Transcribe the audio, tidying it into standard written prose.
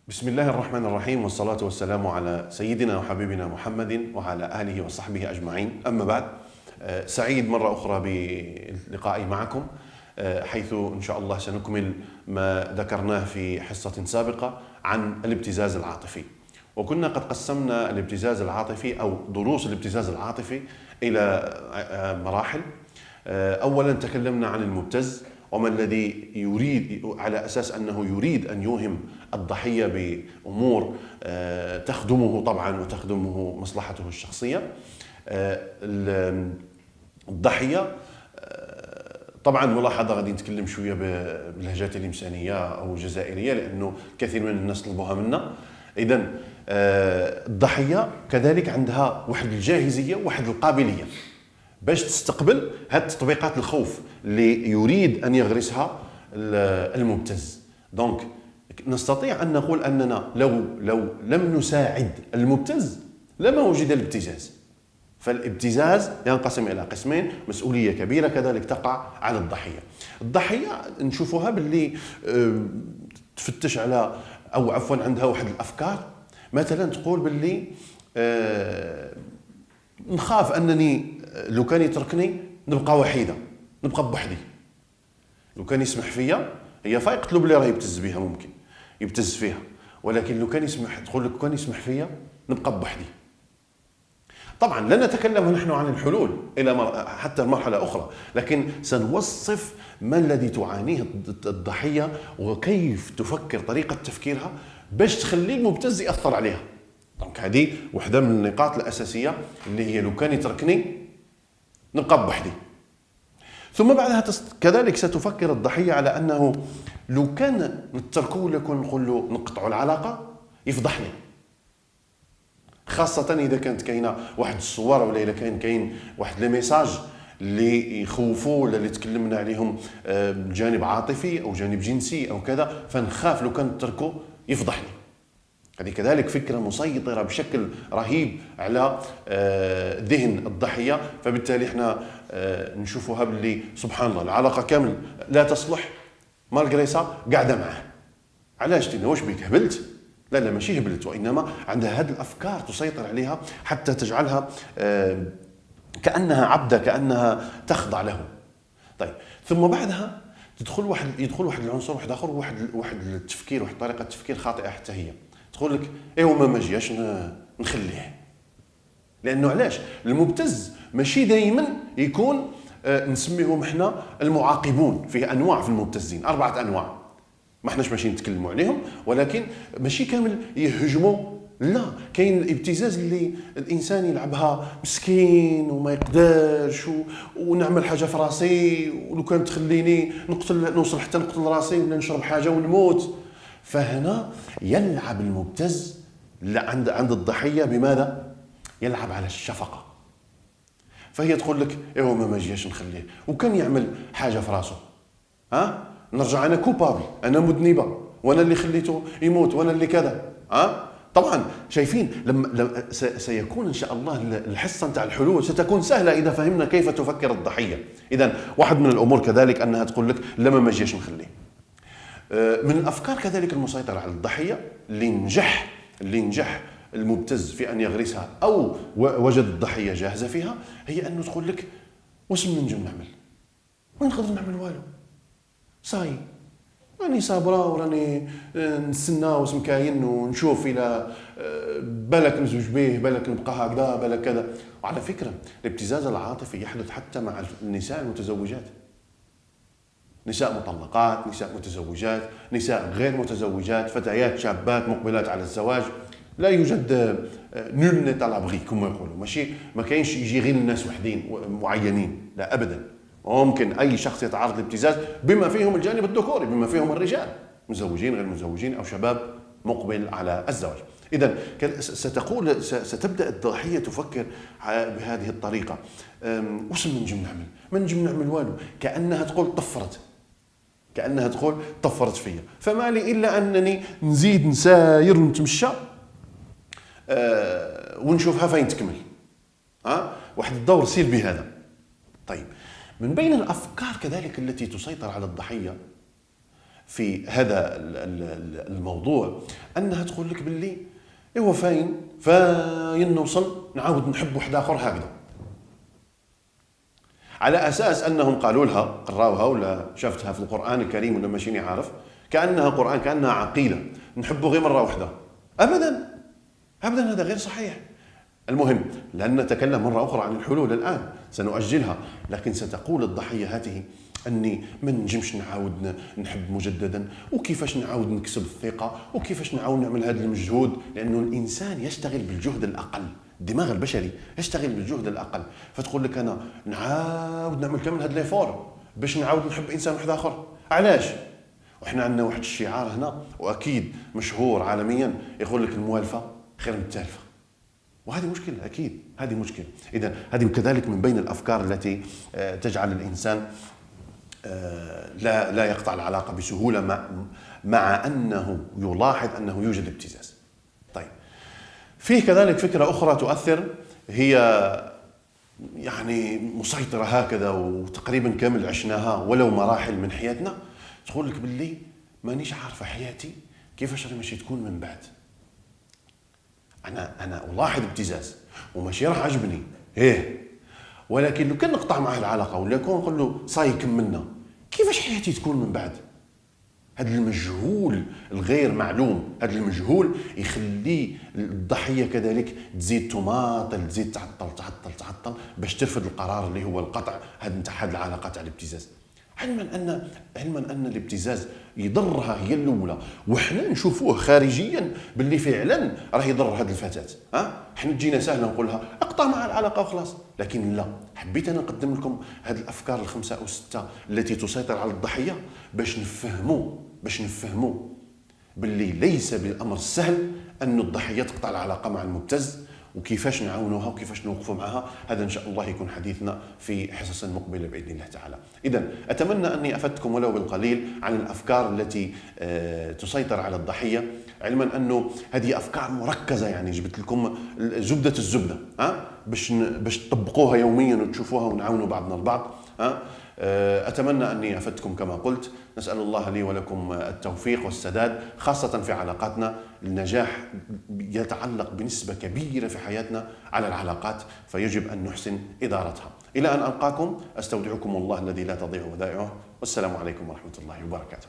بسم الله الرحمن الرحيم، والصلاة والسلام على سيدنا وحبيبنا محمد وعلى آله وصحبه أجمعين. أما بعد، سعيد مرة أخرى بلقائي معكم، حيث إن شاء الله سنكمل ما ذكرناه في حصة سابقة عن الابتزاز العاطفي. وكنا قد قسمنا الابتزاز العاطفي أو دروس الابتزاز العاطفي إلى مراحل. أولا تكلمنا عن المبتز وما الذي يريد، على أساس أنه يريد أن يوهم الضحية بأمور تخدمه طبعا وتخدمه مصلحته الشخصية. الضحية طبعا ملاحظة غادي نتكلم شوية باللهجات الإمسانية أو الجزائرية، لأنه كثير من الناس طلبوها منا. إذن الضحية كذلك عندها واحد الجاهزية وواحد القابلية باش تستقبل هذه تطبيقات الخوف اللي يريد أن يغرسها المبتز. دونك نستطيع أن نقول أننا لو لم نساعد المبتز لما وجد الابتزاز. فالابتزاز ينقسم إلى قسمين، مسؤولية كبيرة كذلك تقع على الضحية. الضحية نشوفها باللي تفتش على، أو عفوا عندها واحد الأفكار، مثلا تقول باللي نخاف أنني لو كان يتركني نبقى وحيدة، نبقى بوحدي. لو كان يسمح فيا، هي فايق تلوب لي راه يبتز بها، ممكن يبتز فيها، ولكن لو كان يسمح، تقول لك كان يسمح فيا نبقى بوحدي. طبعا لا نتكلم نحن عن الحلول إلى حتى مرحلة أخرى، لكن سنوصف ما الذي تعانيه الضحية وكيف تفكر، طريقة تفكيرها باش تخلي المبتز يأثر عليها. دونك هذه واحدة من النقاط الأساسية اللي هي لو كان يتركني نبقى بوحدي. ثم بعدها كذلك ستفكر الضحية على أنه لو كان نتركه لكن نقول له نقطع العلاقة يفضحني، خاصة إذا كانت كاينة واحد الصور ولا إذا كاين واحد لي ميساج اللي يخوفوا ولا اللي تكلمنا عليهم جانب عاطفي أو جانب جنسي أو كذا، فنخاف لو كان نتركه يفضحني. هذه كذلك فكرة مسيطرة بشكل رهيب على ذهن الضحية. فبالتالي احنا نشوفها باللي سبحان الله العلاقة كامل لا تصلح، مالغريسا قاعدة معه. علاش تينا؟ واش بيك هبلت؟ لا ماشي هبلت، وإنما عندها هذه الأفكار تسيطر عليها حتى تجعلها كأنها عبدة، كأنها تخضع له. طيب، ثم بعدها يدخل واحد العنصر واحد آخر، واحد التفكير، واحد طريقة تفكير خاطئة حتى هي. تقول لك ايوا ما جاش نخليه، لانه علاش؟ المبتز ماشي دائما يكون نسميهم احنا المعاقبون. فيه انواع في المبتزين، 4 انواع ما احناش ماشي نتكلموا عليهم، ولكن ماشي كامل يهجموا. لا، كاين الابتزاز اللي الانسان يلعبها مسكين وما يقدرش ونعمل حاجه في راسي، ولو كان تخليني نوصل حتى نقتل راسي ولا نشرب حاجه ونموت. فهنا يلعب المبتز عند الضحية بماذا؟ يلعب على الشفقة. فهي تقول لك ايوه ما جاش نخليه، وكان يعمل حاجة في راسه، نرجع انا كوبابل، انا مذنبة، وانا اللي خليته يموت، وانا اللي كذا. طبعا شايفين لما سيكون ان شاء الله الحصة نتاع الحلول ستكون سهلة اذا فهمنا كيف تفكر الضحية. اذا واحد من الامور كذلك انها تقول لك لما ما جاش نخليه. من الأفكار كذلك المسيطرة على الضحية اللي نجح المبتز في أن يغرسها أو وجد الضحية جاهزة فيها، هي أنه تقول لك واش من نجم نعمل؟ ما نقدر نعمل والو، صاي راني صابرة وراني نستنى واسم كاين ونشوف إلى بالك نزوج به، بالك نبقى هكذا، بالك كذا. وعلى فكرة الابتزاز العاطفي يحدث حتى مع النساء المتزوجات، نساء مطلقات، نساء متزوجات، نساء غير متزوجات، فتيات شابات مقبلات على الزواج. لا يوجد نول نيت على لابغي كما يقولوا، ماشي ما كاينش يجي غير الناس وحدين معينين، لا ابدا. ممكن اي شخص يتعرض للابتزاز بما فيهم الجانب الذكوري، بما فيهم الرجال مزوجين غير مزوجين او شباب مقبل على الزواج. اذا ستبدا الضحيه تفكر بهذه الطريقه، واش نجم نعمل؟ ما نجم نعمل والو، كانها تقول طفرت فيا، فما لي الا انني نزيد نساير ونتمشى ونشوفها فين تكمل. واحد الدور سلبي هذا. طيب، من بين الافكار كذلك التي تسيطر على الضحيه في هذا الموضوع أنها تقول لك باللي إيوا فاين نوصل نعاود نحب واحد آخر هكذا، على أساس أنهم قالوا لها قراوها ولا شافتها في القرآن الكريم ولا ماشيني عارف، كأنها قرآن، كأنها عقيدة نحبه غير مرة واحدة. أبدا أبدا، هذا غير صحيح. المهم، لن نتكلم مرة أخرى عن الحلول الآن، سنؤجلها، لكن ستقول الضحية هذه أني ما نجمش نعاود نحب مجددا، وكيفاش نعاود نكسب الثقة، وكيفاش نعاود نعمل هذا المجهود، لأنه الإنسان يشتغل بالجهد الأقل، الدماغ البشري يشتغل بالجهد الأقل. فتقول لك أنا نعاود نعمل كامل هذا ليفور باش نعاود نحب إنسان واحد آخر. علاش؟ وإحنا عندنا واحد الشعار هنا وأكيد مشهور عالميا، يقول لك الموالفة خير من التالفة، وهذه مشكلة أكيد، هذه مشكلة. إذا هذه كذلك من بين الأفكار التي تجعل الإنسان لا يقطع العلاقة بسهولة مع أنه يلاحظ أنه يوجد ابتزاز. طيب، فيه كذلك فكرة أخرى تؤثر، هي يعني مسيطرة هكذا وتقريبا كامل عشناها ولو مراحل من حياتنا، تقول لك باللي مانيش عارفة حياتي كيفاش ماشي تكون من بعد. أنا ألاحظ ابتزاز وماشي راح عجبني ولكن لو كان نقطع معه العلاقة ولا كون نقول له صاي كملنا، كيفاش حياتي تكون من بعد؟ هذا المجهول الغير معلوم، هذا المجهول يخلي الضحية كذلك تزيد تماطل، تزيد تعطل باش ترفض القرار اللي هو القطع هذه العلاقة تاع الابتزاز، علما ان الابتزاز يضرها هي الاولى، وحنا نشوفوه خارجيا باللي فعلا راه يضر هذه الفتاه. حنا جينا سهله نقولها اقطع مع العلاقه وخلاص، لكن لا، حبيت انا نقدم لكم هذه الافكار الخمسه او سته التي تسيطر على الضحيه باش نفهموا باللي ليس بالامر السهل ان الضحيه تقطع العلاقه مع المبتز، وكيفاش نعاونوها وكيفاش نوقفوا معها. هذا إن شاء الله يكون حديثنا في حصص مقبلة بإذن الله تعالى. إذن أتمنى أني أفدتكم ولو بالقليل عن الأفكار التي تسيطر على الضحية، علما أنه هذه أفكار مركزة، يعني جبت لكم زبدة الزبدة باش تطبقوها يوميا وتشوفوها ونعاونوا بعضنا البعض. أتمنى أني أفدتكم كما قلت. نسأل الله لي ولكم التوفيق والسداد، خاصة في علاقاتنا. النجاح يتعلق بنسبة كبيرة في حياتنا على العلاقات، فيجب أن نحسن إدارتها. إلى أن ألقاكم أستودعكم الله الذي لا تضيع ودائعه، والسلام عليكم ورحمة الله وبركاته.